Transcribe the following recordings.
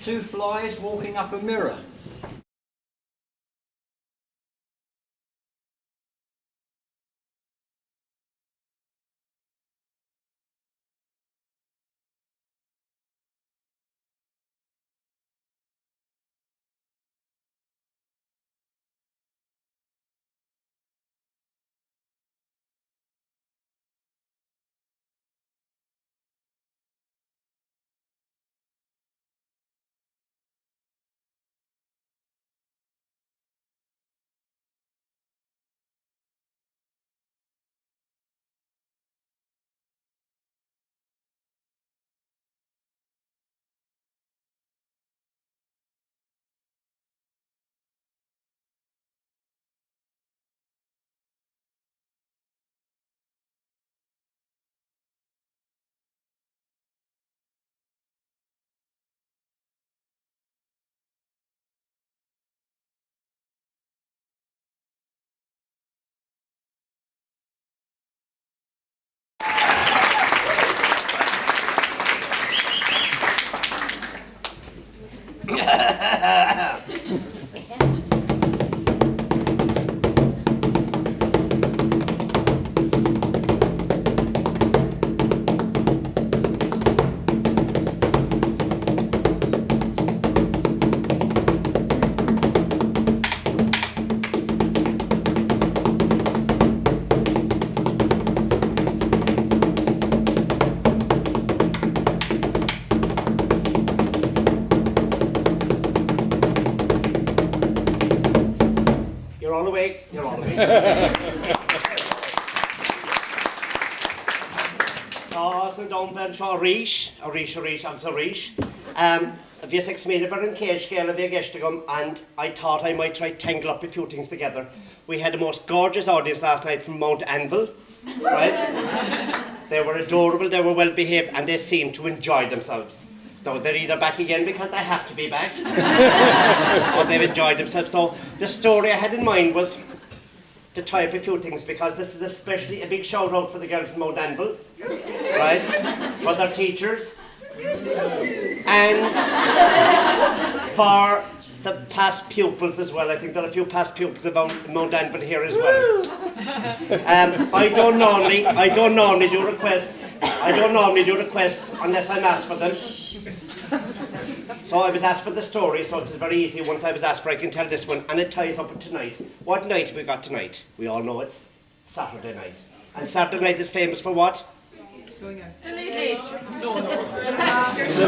Two flies walking up a mirror. You're all awake. You're all awake. So don't ben seo ríis, agus a ríis. Bhí 6 minutes in cage scale of Gestigum, and I thought I might try to tangle up a few things together. We had the most gorgeous audience last night from Mount Anvil, right? They were adorable, they were well behaved, and they seemed to enjoy themselves. So they're either back again because they have to be back, or they've enjoyed themselves. So the story I had in mind was to tie up a few things, because this is especially a big shout out for the girls in Mount Anvil, right? For their teachers, and for the past pupils as well. I think there are a few past pupils about Mount Anvil here as well. I don't normally do requests. I don't normally do requests unless I'm asked for them. So I was asked for the story, so it's very easy. Once I was asked for, I can tell this one, and it ties up with tonight. What night have we got tonight? We all know it's Saturday night. And Saturday night is famous for what? Going out.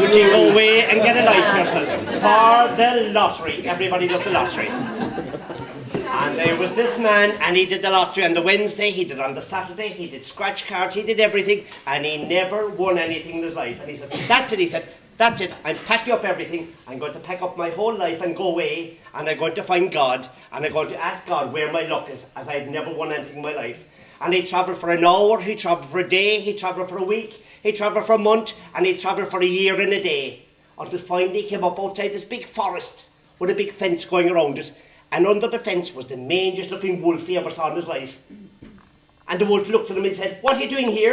Would you go away and get a life for yourself? For the lottery. Everybody does the lottery. And there was this man, and he did the lottery on the Wednesday, he did it on the Saturday, he did scratch cards, he did everything, and he never won anything in his life. And he said, that's it, he said, that's it, I'm packing up everything, I'm going to pack up my whole life and go away, and I'm going to find God, and I'm going to ask God where my luck is, as I've never won anything in my life. And he travelled for an hour, he travelled for a day, he travelled for a week, he travelled for a month, and he travelled for a year and a day, until finally he came up outside this big forest with a big fence going around it. And under the fence was the mangiest looking wolf he ever saw in his life. And the wolf looked at him and said, what are you doing here?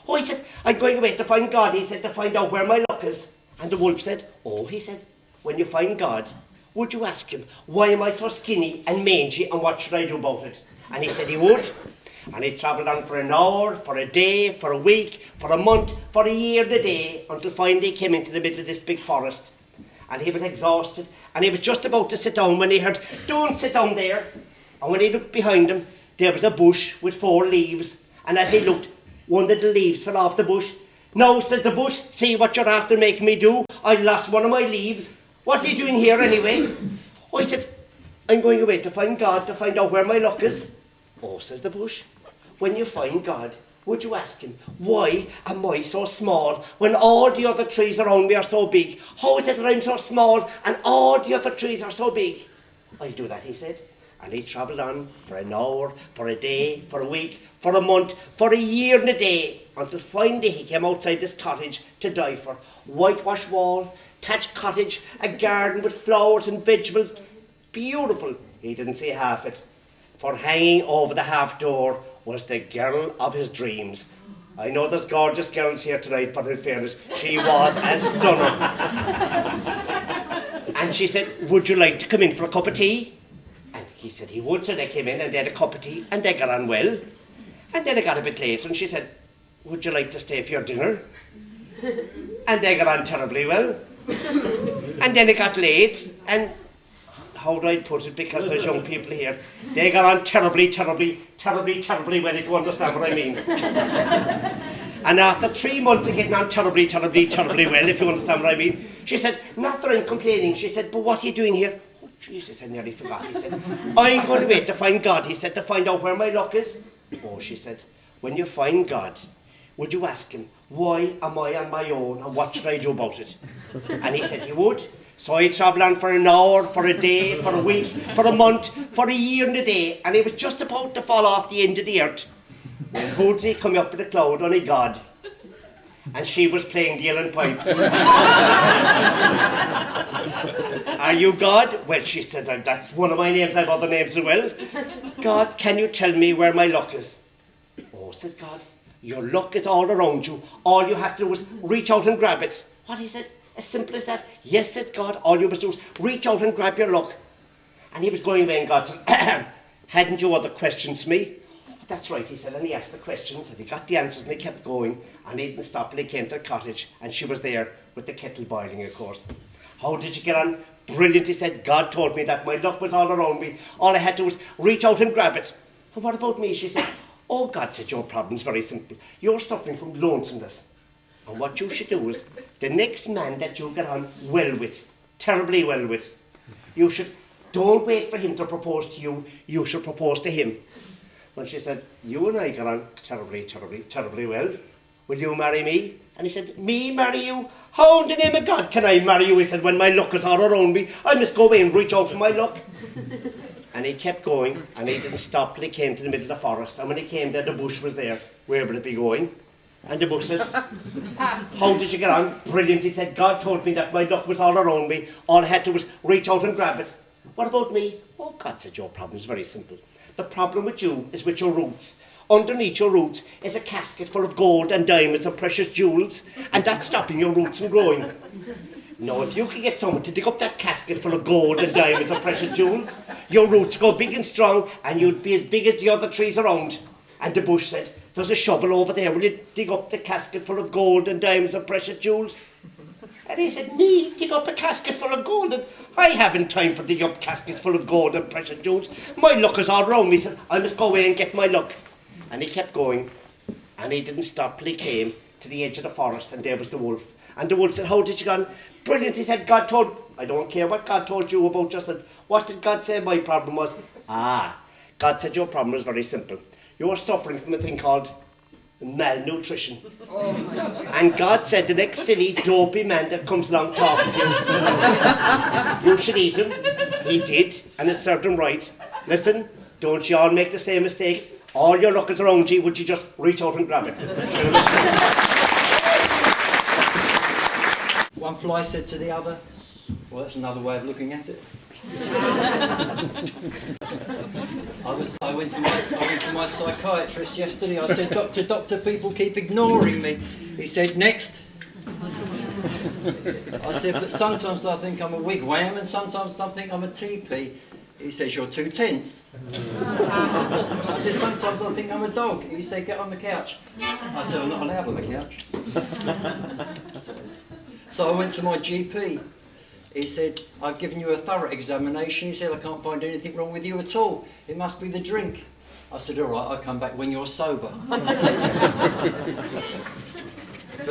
Oh, he said, I'm going away to find God. He said, to find out where my luck is. And the wolf said, oh, he said, when you find God, would you ask him, why am I so skinny and mangy, and what should I do about it? And he said he would. And he travelled on for an hour, for a day, for a week, for a month, for a year and a day, until finally he came into the middle of this big forest. And he was exhausted, and he was just about to sit down when he heard, don't sit down there. And when he looked behind him, there was a bush with 4 leaves, and as he looked, one of the leaves fell off the bush. No, said the bush, see what you're after making me do? I lost one of my leaves. What are you doing here anyway? Oh, he said, I'm going away to find God, to find out where my luck is. Oh, says the bush, when you find God, would you ask him, why am I so small when all the other trees around me are so big? How is it that I'm so small and all the other trees are so big? I'll do that, he said. And he travelled on for an hour, for a day, for a week, for a month, for a year and a day, until finally he came outside this cottage to die for. Whitewashed wall, thatched cottage, a garden with flowers and vegetables. Beautiful. He didn't see half it. For hanging over the half door was the girl of his dreams. I know there's gorgeous girls here tonight, but in fairness, she was a stunner. And she said, would you like to come in for a cup of tea? And he said he would, so they came in and they had a cup of tea and they got on well. And then it got a bit late and she said, would you like to stay for your dinner? And they got on terribly well. And then it got late and how do I put it, because there's young people here, they got on terribly well, if you understand what I mean. And after 3 months of getting on terribly well, if you understand what I mean, she said, not that I'm complaining, she said, but what are you doing here? Oh, Jesus, I nearly forgot. He said, I'm going to wait to find God, he said, to find out where my luck is. Oh, she said, when you find God, would you ask him, why am I on my own and what should I do about it? And he said he would. So I travelled on for an hour, for a day, for a week, for a month, for a year and a day, and he was just about to fall off the end of the earth. When Hoodsy come up with a cloud, only God. And she was playing the Ellen pipes. Are you God? Well, she said, that's one of my names, I have other names as well. God, can you tell me where my luck is? Oh, said God, your luck is all around you. All you have to do is reach out and grab it. What, he said? As simple as that. Yes, said God, all you must do is reach out and grab your luck. And he was going away and God said, hadn't you other questions for me? That's right, he said, and he asked the questions and he got the answers and he kept going and he didn't stop and he came to the cottage and she was there with the kettle boiling, of course. How did you get on? Brilliant, he said. God told me that my luck was all around me. All I had to do was reach out and grab it. And what about me? She said, oh, God said, your problem's very simple. You're suffering from lonesomeness. And what you should do is, the next man that you get on well with, terribly well with, don't wait for him to propose to you, you should propose to him. Well, she said, you and I get on terribly well. Will you marry me? And he said, me marry you? How in the name of God can I marry you? He said, when my luck is all around me, I must go away and reach out for my luck. And he kept going, and he didn't stop till he came to the middle of the forest. And when he came there, the bush was there. Where would it be going? And the bush said, how did you get on? Brilliant, he said. God told me that my luck was all around me. All I had to do was reach out and grab it. What about me? Oh, God said, your problem is very simple. The problem with you is with your roots. Underneath your roots is a casket full of gold and diamonds and precious jewels, and that's stopping your roots from growing. Now, if you could get someone to dig up that casket full of gold and diamonds and precious jewels, your roots go big and strong, and you'd be as big as the other trees around. And the bush said, there's a shovel over there, will you dig up the casket full of gold and diamonds and precious jewels? And he said, me, dig up a casket full of gold? And I haven't time for dig up caskets full of gold and precious jewels. My luck is all round me. He said, I must go away and get my luck. And he kept going, and he didn't stop till he came to the edge of the forest, and there was the wolf. And the wolf said, how did you go on? Brilliant, he said, God told, I don't care what God told you about just that. What did God say my problem was? God said your problem was very simple. You're suffering from a thing called malnutrition. And God said the next silly, dopey man that comes along talking to you, you should eat him. He did, and it served him right. Listen, don't you all make the same mistake. All your luck is around you, would you just reach out and grab it? One fly said to the other, well, that's another way of looking at it. I went to my psychiatrist yesterday. I said, doctor, people keep ignoring me. He said, next. I said, but sometimes I think I'm a wigwam and sometimes I think I'm a teepee. He says, you're too tense. I said, sometimes I think I'm a dog. He said, get on the couch. I said, I'm not allowed on the couch. So I went to my GP. He said, I've given you a thorough examination. He said, I can't find anything wrong with you at all. It must be the drink. I said, all right, I'll come back when you're sober. But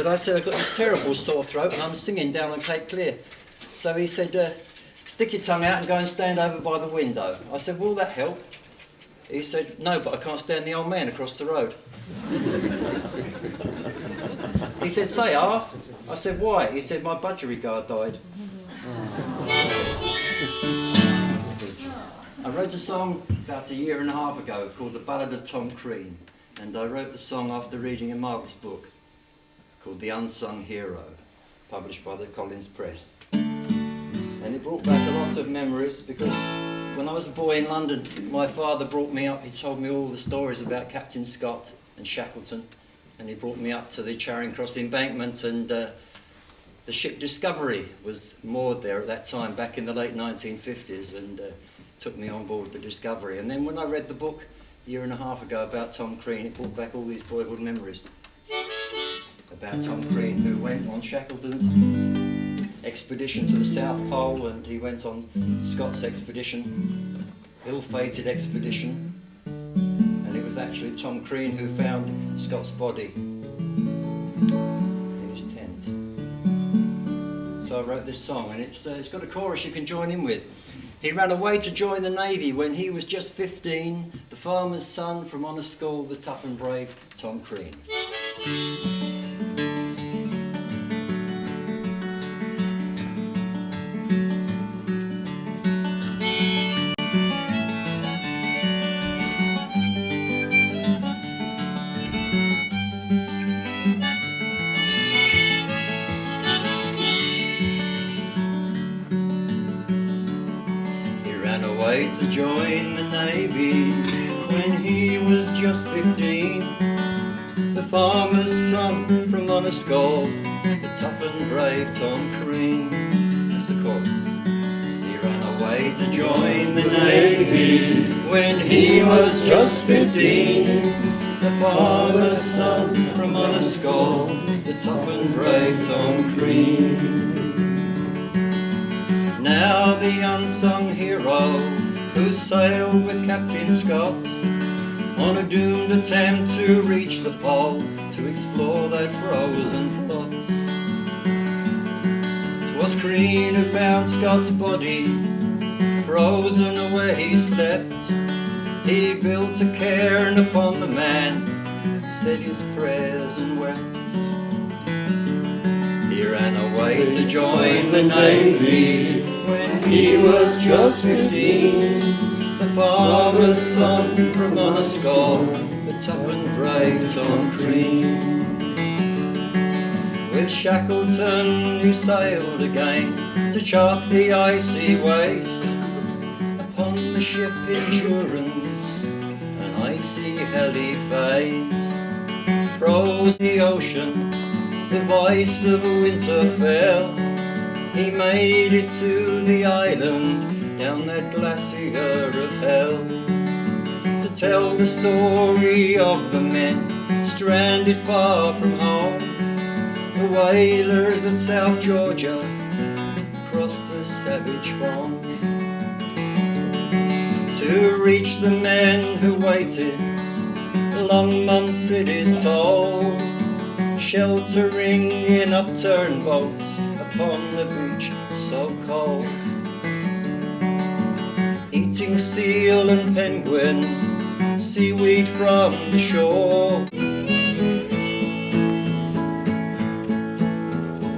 I said, I've got this terrible sore throat and I'm singing down on Cape Clear. So he said, stick your tongue out and go and stand over by the window. I said, will that help? He said, no, but I can't stand the old man across the road. He said, say I said, why? He said, my budgerigard died. I wrote a song about 1.5 years ago called The Ballad of Tom Crean, and I wrote the song after reading a marvellous book called The Unsung Hero, published by the Collins Press. And it brought back a lot of memories because when I was a boy in London, my father brought me up, he told me all the stories about Captain Scott and Shackleton, and he brought me up to the Charing Cross embankment, and the the ship Discovery was moored there at that time, back in the late 1950s, and took me on board the Discovery. And then when I read the book a year and a half ago about Tom Crean, it brought back all these boyhood memories about Tom Crean, who went on Shackleton's expedition to the South Pole, and he went on Scott's expedition, ill-fated expedition, and it was actually Tom Crean who found Scott's body in his tent. So I wrote this song, and it's got a chorus you can join in with. He ran away to join the Navy when he was just 15, the farmer's son from honest school, the tough and brave Tom Crean. To join the Navy when he was just 15, the farmer's son from honest school, the tough and brave Tom Crean. That's the chorus. He ran away to join the Navy when he was just 15, the farmer's son from honest school, the tough and brave Tom Crean. Now the unsung hero who sailed with Captain Scott on a doomed attempt to reach the pole, to explore that frozen plot. 'Twas Crean who found Scott's body, frozen where he slept. He built a cairn upon the man, said his prayers and wept. He ran away to join the Navy when he was just 15, the farmer's son from honest school, the tough and brave Tom Crean. With Shackleton he sailed again to chart the icy waste, upon the ship Endurance an icy helly face. Froze the ocean, the voice of winter fell. He made it to the island down that glacier of hell, to tell the story of the men stranded far from home, the whalers at South Georgia crossed the savage foam, to reach the men who waited long months, it is told, sheltering in upturned boats upon the beach so cold, eating seal and penguin, seaweed from the shore.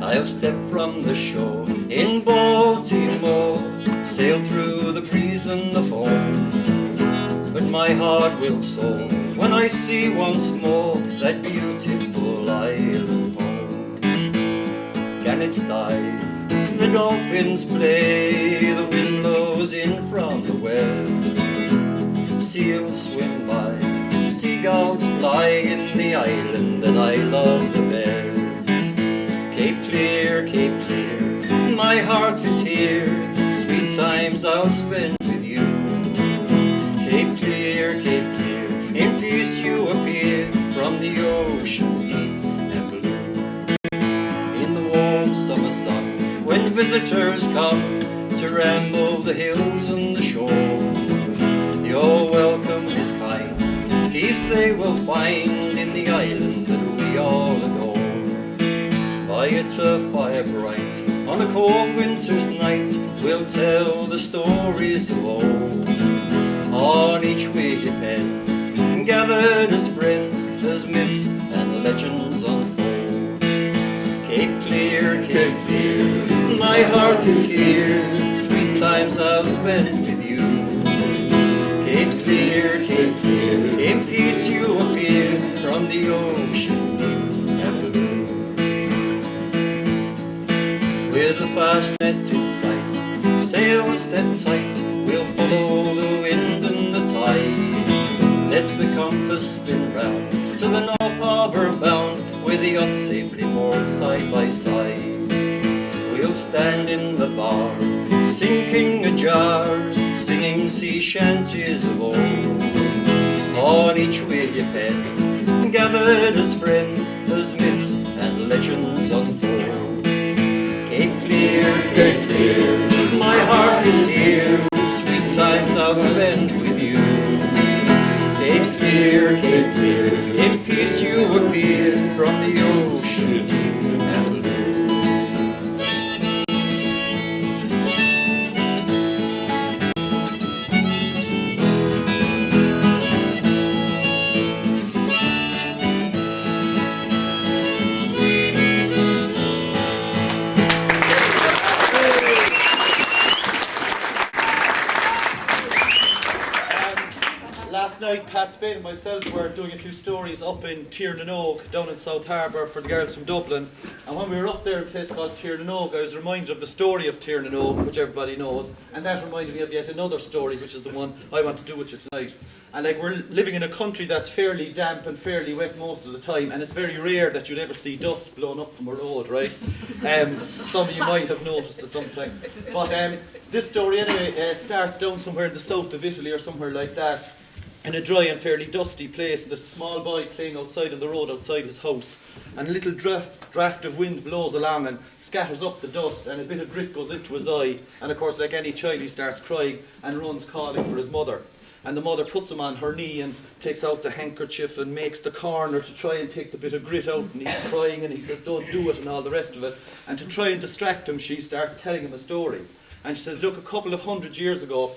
I'll step from the shore in Baltimore, sail through the breeze and the foam, but my heart will soar when I see once more that beautiful island home. Gannets dive, the dolphins play, the wind blows in from the west, seals swim by, seagulls fly in the island that I love the best. Cape Clear, my heart is here, sweet times I'll spend with you. Cape Clear, in peace you appear from the ocean and blue. In the warm summer sun, when visitors come to ramble the hills and the shore, your welcome is kind, peace they will find in the island that we all adore. By a turf fire bright, on a cold winter's night, we'll tell the stories of old. On each we depend, gathered as friends, as myths and legends unfold. Cape Clear, my heart is here, sweet times I'll spend with you. Cape Clear, in peace you appear from the ocean and blue. With a fast net in sight, sails set tight, we'll follow the wind and the tide. Let the compass spin round to the North Harbour bound, with the yacht safely moored side by side. would stand in the bar, sinking a jar, singing sea shanties of old. On each wavy pen, gathered as friends, as myths and legends unfold. Cape clear, my heart is here, sweet times I'll spend with you. Cape clear, in peace you appear from the ocean deep and blue. Last night, Pat Spain and myself were doing a few stories up in Tiernan down in South Harbour for the girls from Dublin. And when we were up there in a place called Tiernan, I was reminded of the story of Tiernan, which everybody knows. And that reminded me of yet another story, which is the one I want to do with you tonight. And like, we're living in a country that's fairly damp and fairly wet most of the time, and it's very rare that you'd ever see dust blown up from a road, right? Some of you might have noticed at some time. But this story anyway starts down somewhere in the south of Italy or somewhere like that, in a dry and fairly dusty place. There's a small boy playing outside on the road outside his house, and a little draft of wind blows along and scatters up the dust, and a bit of grit goes into his eye, and of course, like any child, he starts crying and runs calling for his mother. And the mother puts him on her knee and takes out the handkerchief and makes the corner to try and take the bit of grit out, and he's crying and he says, "Don't do it," and all the rest of it. And to try and distract him, she starts telling him a story. And she says, "Look, a couple of hundred years ago,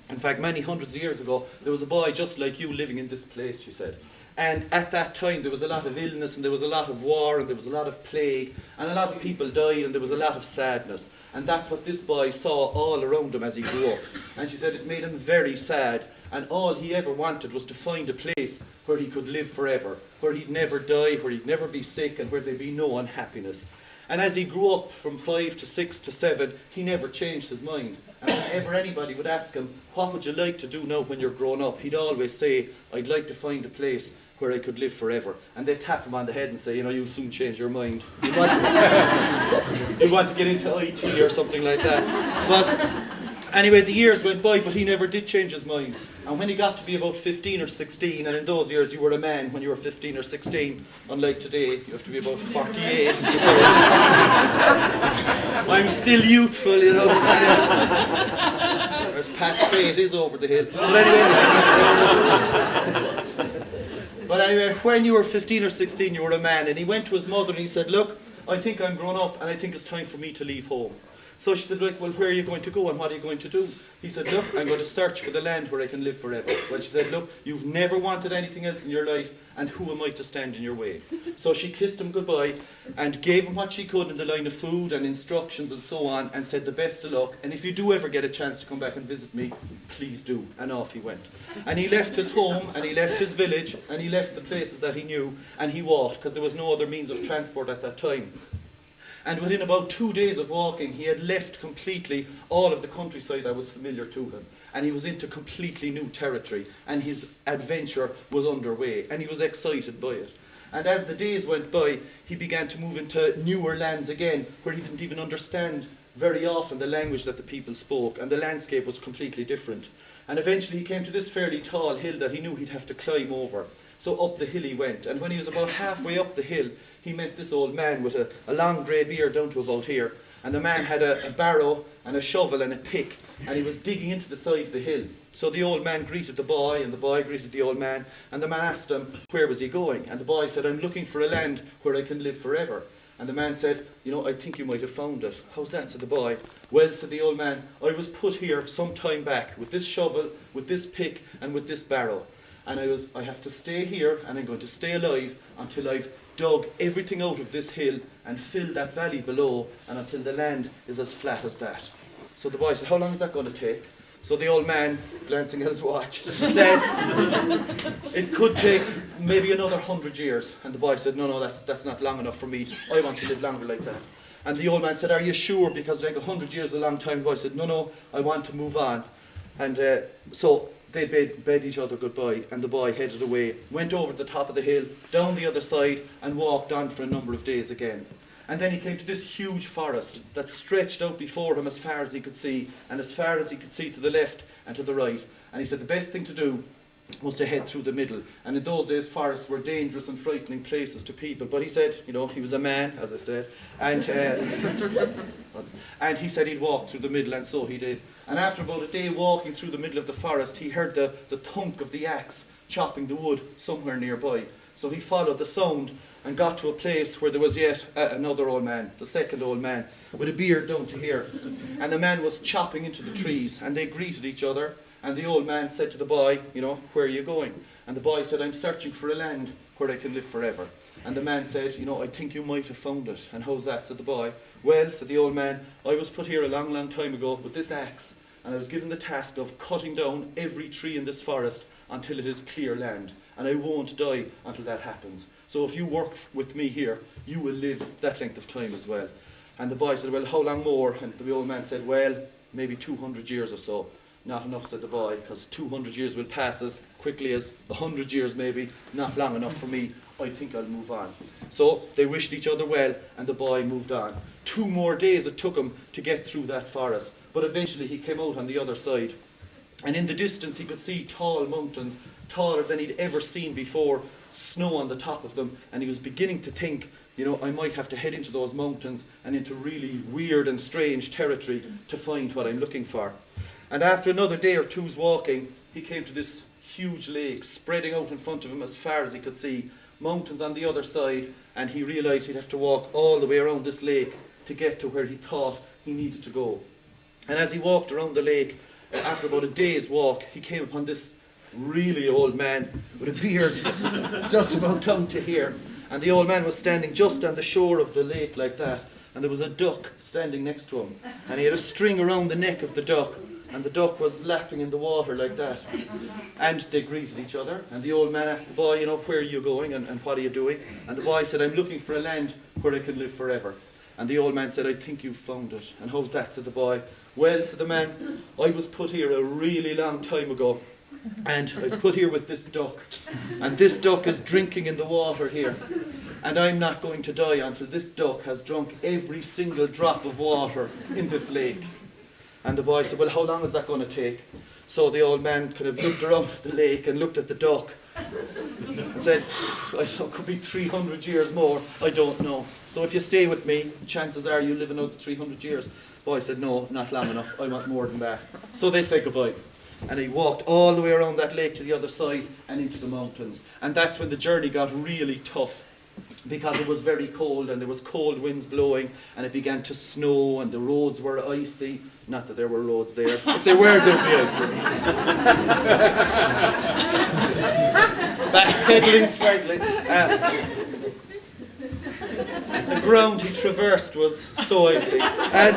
in fact many hundreds of years ago, there was a boy just like you living in this place," she said. "And at that time there was a lot of illness, and there was a lot of war, and there was a lot of plague, and a lot of people died, and there was a lot of sadness. And that's what this boy saw all around him as he grew up." And she said it made him very sad, and all he ever wanted was to find a place where he could live forever, where he'd never die, where he'd never be sick, and where there'd be no unhappiness. And as he grew up from 5 to 6 to 7, he never changed his mind. And whenever anybody would ask him, "What would you like to do now when you're grown up?" he'd always say, "I'd like to find a place where I could live forever." And they'd tap him on the head and say, "You know, you'll soon change your mind. You want to get into IT or something like that." But anyway, the years went by, but he never did change his mind. And when he got to be about 15 or 16, and in those years you were a man when you were 15 or 16, unlike today, you have to be about 48 before. I'm still youthful, you know. Whereas Pat's fate is over the hill. But anyway, when you were 15 or 16, you were a man, and he went to his mother and he said, "Look, I think I'm grown up, and I think it's time for me to leave home." So she said, "Well, where are you going to go, and what are you going to do?" He said, "Look, I'm going to search for the land where I can live forever." Well, she said, "Look, you've never wanted anything else in your life, and who am I to stand in your way?" So she kissed him goodbye and gave him what she could in the line of food and instructions and so on, and said, "The best of luck, and if you do ever get a chance to come back and visit me, please do." And off he went. And he left his home, and he left his village, and he left the places that he knew, and he walked, because there was no other means of transport at that time. And within about 2 days of walking, he had left completely all of the countryside that was familiar to him. And he was into completely new territory. And his adventure was underway. And he was excited by it. And as the days went by, he began to move into newer lands again, where he didn't even understand very often the language that the people spoke. And the landscape was completely different. And eventually he came to this fairly tall hill that he knew he'd have to climb over. So up the hill he went. And when he was about halfway up the hill, he met this old man with a long grey beard down to about here. And the man had a barrow and a shovel and a pick, and he was digging into the side of the hill. So the old man greeted the boy, and the boy greeted the old man, and the man asked him, where was he going? And the boy said, "I'm looking for a land where I can live forever." And the man said, "You know, I think you might have found it." "How's that?" said the boy. "Well," said the old man, "I was put here some time back with this shovel, with this pick, and with this barrow. And I have to stay here, and I'm going to stay alive until I've dug everything out of this hill and filled that valley below, and until the land is as flat as that." So the boy said, "How long is that going to take?" So the old man, glancing at his watch, said, "It could take maybe another 100 years. And the boy said, No, that's not long enough for me. I want to live longer like that." And the old man said, "Are you sure? Because like 100 years is a long time." The boy said, No, I want to move on." And so they bade each other goodbye, and the boy headed away, went over the top of the hill, down the other side, and walked on for a number of days again. And then he came to this huge forest that stretched out before him as far as he could see, and as far as he could see to the left and to the right. And he said the best thing to do was to head through the middle. And in those days, forests were dangerous and frightening places to people. But he said, you know, he was a man, as I said, and and he said he'd walk through the middle, and so he did. And after about a day walking through the middle of the forest, he heard the thunk of the axe chopping the wood somewhere nearby. So he followed the sound and got to a place where there was yet another old man, the second old man, with a beard down to here. And the man was chopping into the trees, and they greeted each other. And the old man said to the boy, you know, where are you going? And the boy said, I'm searching for a land where I can live forever. And the man said, you know, I think you might have found it. And how's that? Said the boy. Well, said the old man, I was put here a long, long time ago with this axe, and I was given the task of cutting down every tree in this forest until it is clear land. And I won't die until that happens. So if you work with me here, you will live that length of time as well. And the boy said, well, how long more? And the old man said, well, maybe 200 years or so. Not enough, said the boy, because 200 years will pass as quickly as 100 years maybe. Not long enough for me. I think I'll move on. So they wished each other well, and the boy moved on. 2 more days it took him to get through that forest. But eventually he came out on the other side. And in the distance he could see tall mountains, taller than he'd ever seen before, snow on the top of them. And he was beginning to think, you know, I might have to head into those mountains and into really weird and strange territory to find what I'm looking for. And after another day or two's walking, he came to this huge lake spreading out in front of him as far as he could see, mountains on the other side, and he realised he'd have to walk all the way around this lake to get to where he thought he needed to go. And as he walked around the lake, after about a day's walk, he came upon this really old man with a beard just about down to here. And the old man was standing just on the shore of the lake like that, and there was a duck standing next to him. And he had a string around the neck of the duck, and the duck was lapping in the water like that. And they greeted each other, and the old man asked the boy, you know, where are you going and what are you doing? And the boy said, I'm looking for a land where I can live forever. And the old man said, I think you've found it. And how's that? Said the boy. Well, said the man, I was put here a really long time ago, and I was put here with this duck, and this duck is drinking in the water here, and I'm not going to die until this duck has drunk every single drop of water in this lake. And the boy said, well, how long is that going to take? So the old man kind of looked around the lake and looked at the duck and said, I don't know, it could be 300 years more, I don't know. So if you stay with me, chances are you'll live another 300 years. The boy said, no, not long enough, I want more than that. So they said goodbye. And he walked all the way around that lake to the other side and into the mountains. And that's when the journey got really tough, because it was very cold and there was cold winds blowing and it began to snow and the roads were icy. Not that there were roads there. If they were, they'd be icy. Backpedaling slightly. The ground he traversed was so icy. And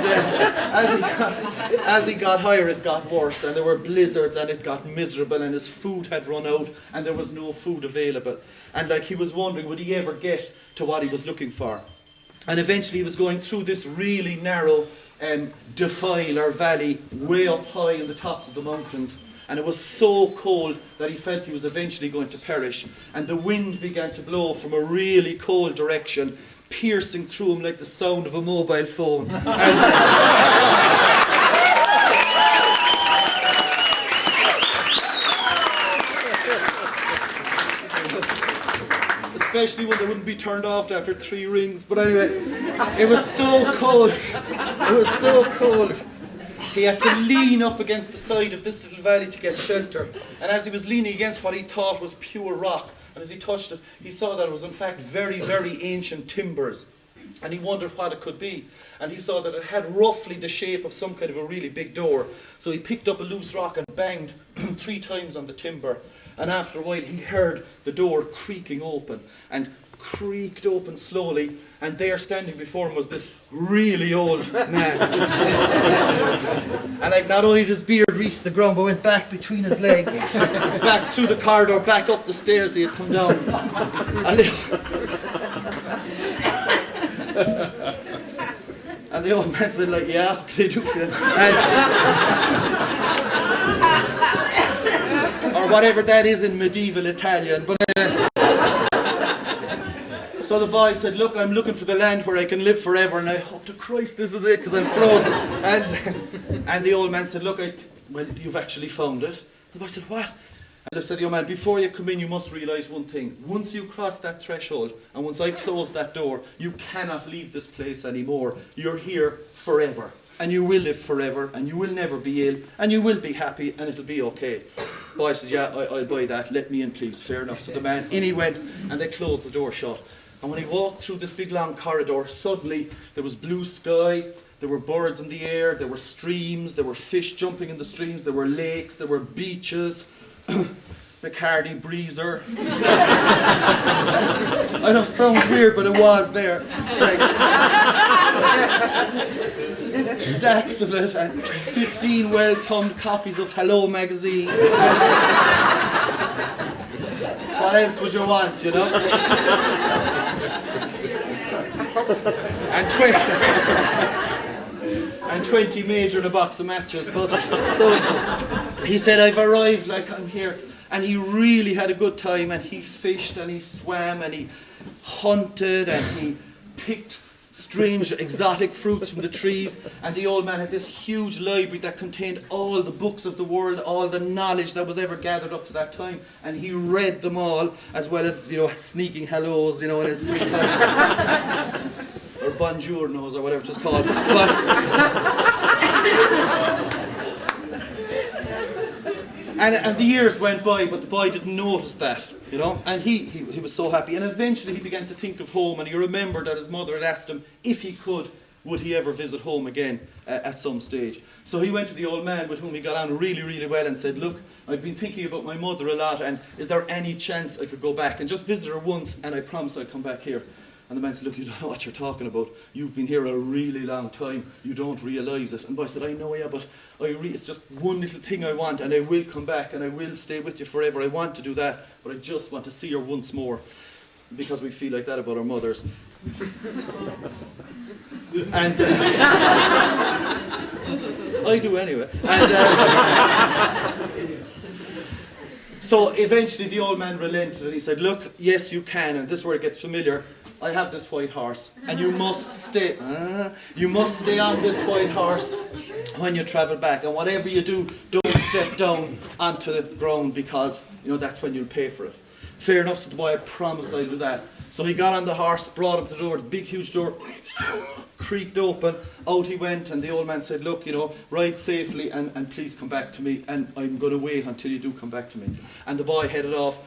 as he got higher, it got worse. And there were blizzards and it got miserable and his food had run out and there was no food available. And like he was wondering, would he ever get to what he was looking for? And eventually he was going through this really narrow defile or valley way up high in the tops of the mountains. And it was so cold that he felt he was eventually going to perish. And the wind began to blow from a really cold direction, piercing through him like the sound of a mobile phone. Especially when they wouldn't be turned off after 3 rings. But anyway, it was so cold. It was so cold. He had to lean up against the side of this little valley to get shelter. And as he was leaning against what he thought was pure rock, and as he touched it, he saw that it was in fact very, very ancient timbers. And he wondered what it could be. And he saw that it had roughly the shape of some kind of a really big door. So he picked up a loose rock and banged 3 times on the timber. And after a while he heard the door creaking open, and creaked open slowly, and there standing before him was this really old man. And like not only did his beard reach the ground, but went back between his legs, back through the corridor, back up the stairs he had come down. And the old man said, like, yeah, what can I do for you? Or whatever that is in medieval Italian. But so So the boy said, look, I'm looking for the land where I can live forever, and I hope to Christ this is it, because I'm frozen. And the old man said, look, well, you've actually found it. The boy said, what? And I said, young man, before you come in, you must realise one thing. Once you cross that threshold, and once I close that door, you cannot leave this place anymore. You're here forever. And you will live forever, and you will never be ill, and you will be happy, and it'll be okay. Boy says, yeah, I'll buy that. Let me in, please. Fair enough. So the man, in he went, and they closed the door shut. And when he walked through this big long corridor, suddenly there was blue sky, there were birds in the air, there were streams, there were fish jumping in the streams, there were lakes, there were beaches. Bacardi Breezer. I know it sounds weird, but it was there. Like, stacks of it, and 15 well-thumbed copies of Hello magazine. What else would you want, you know? And 20 major in a box of matches. But, so he said, I've arrived, like I'm here. And he really had a good time, and he fished and he swam and he hunted and he picked strange exotic fruits from the trees. And the old man had this huge library that contained all the books of the world, all the knowledge that was ever gathered up to that time. And he read them all, as well as, you know, sneaking hellos, you know, in his free time. Or bonjournos or whatever it was called. And the years went by, but the boy didn't notice that, you know, and he was so happy. And eventually he began to think of home, and he remembered that his mother had asked him if he could, would he ever visit home again at some stage. So he went to the old man with whom he got on really, really well and said, look, I've been thinking about my mother a lot, and is there any chance I could go back and just visit her once, and I promise I'd come back here. And the man said, look, you don't know what you're talking about. You've been here a really long time. You don't realise it. And the boy said, I know, yeah, but it's just one little thing I want, and I will come back, and I will stay with you forever. I want to do that, but I just want to see her once more. Because we feel like that about our mothers. And I do anyway. And so eventually the old man relented, and he said, look, yes, you can, and this is where it gets familiar. I have this white horse, and you must stay on this white horse when you travel back, and whatever you do, don't step down onto the ground, because, you know, that's when you'll pay for it. Fair enough, said the boy, I promise I'll do that. So he got on the horse, brought up the door, the big huge door creaked open, out he went, and the old man said, look, you know, ride safely, and please come back to me, and I'm going to wait until you do come back to me. And the boy headed off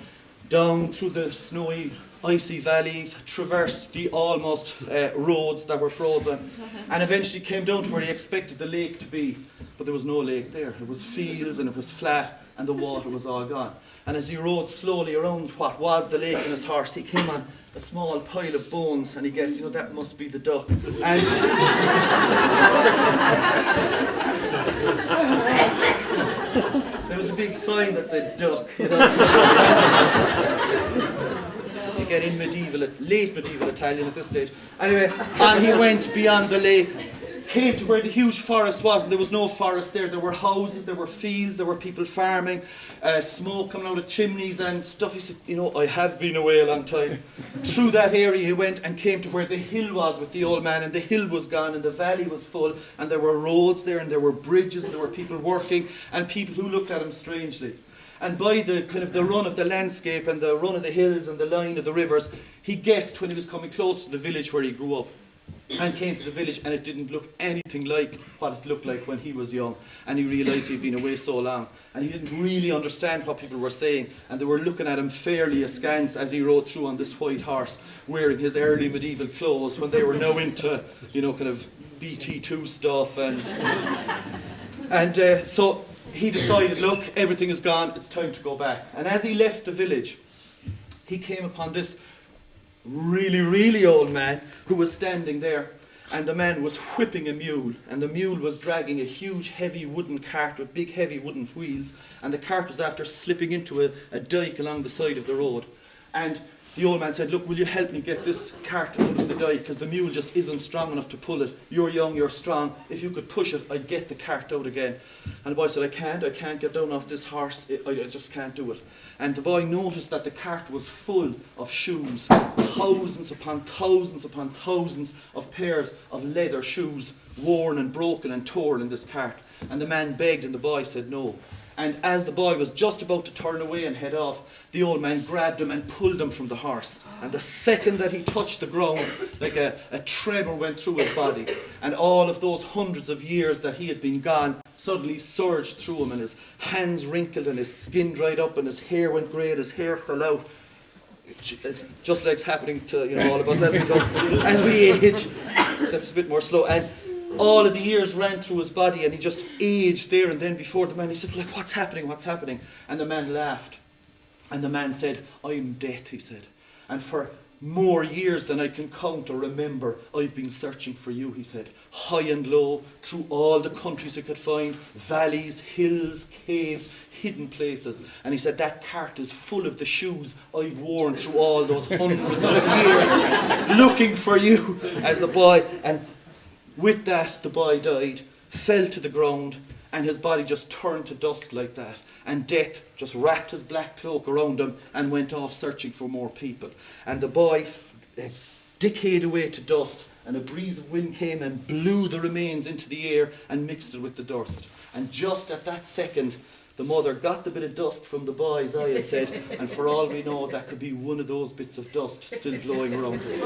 down through the snowy, icy valleys, traversed the almost roads that were frozen, and eventually came down to where he expected the lake to be, but there was no lake there. It was fields, and it was flat, and the water was all gone. And as he rode slowly around what was the lake in his horse, he came on a small pile of bones, and he guessed, you know, that must be the duck. And there was a big sign that said duck, you know. You get in late medieval Italian at this stage. Anyway, and he went beyond the lake, came to where the huge forest was, and there was no forest there. There were houses, there were fields, there were people farming, smoke coming out of chimneys and stuff. He said, you know, I have been away a long time. Through that area he went and came to where the hill was with the old man, and the hill was gone, and the valley was full, and there were roads there, and there were bridges, and there were people working, and people who looked at him strangely. And by the kind of the run of the landscape and the run of the hills and the line of the rivers, he guessed when he was coming close to the village where he grew up. And came to the village, and it didn't look anything like what it looked like when he was young. And he realised he'd been away so long, and he didn't really understand what people were saying, and they were looking at him fairly askance as he rode through on this white horse, wearing his early medieval clothes, when they were now into, you know, kind of BT2 stuff. And so he decided, look, everything is gone, it's time to go back. And as he left the village, he came upon this really, really old man who was standing there, and the man was whipping a mule, and the mule was dragging a huge heavy wooden cart with big heavy wooden wheels, and the cart was after slipping into a dike along the side of the road. And the old man said, look, will you help me get this cart out of the dyke, because the mule just isn't strong enough to pull it. You're young, you're strong. If you could push it, I'd get the cart out again. And the boy said, I can't get down off this horse. I just can't do it. And the boy noticed that the cart was full of shoes, thousands upon thousands upon thousands of pairs of leather shoes, worn and broken and torn in this cart. And the man begged and the boy said no. And as the boy was just about to turn away and head off, the old man grabbed him and pulled him from the horse. And the second that he touched the ground, like a tremor went through his body. And all of those hundreds of years that he had been gone suddenly surged through him, and his hands wrinkled and his skin dried up and his hair went grey and his hair fell out. Just like it's happening to all of us as we age, except it's a bit more slow. And all of the years ran through his body, and he just aged there and then before the man. He said, like, what's happening? And the man laughed. And the man said, I'm death, he said. And for more years than I can count or remember, I've been searching for you, he said. High and low, through all the countries I could find, valleys, hills, caves, hidden places. And he said, that cart is full of the shoes I've worn through all those hundreds of years, looking for you. As the boy, and with that, the boy died, fell to the ground, and his body just turned to dust like that. And death just wrapped his black cloak around him and went off searching for more people. And the boy decayed away to dust, and a breeze of wind came and blew the remains into the air and mixed it with the dust. And just at that second, the mother got the bit of dust from the boy's eye and said, and for all we know, that could be one of those bits of dust still blowing around his face.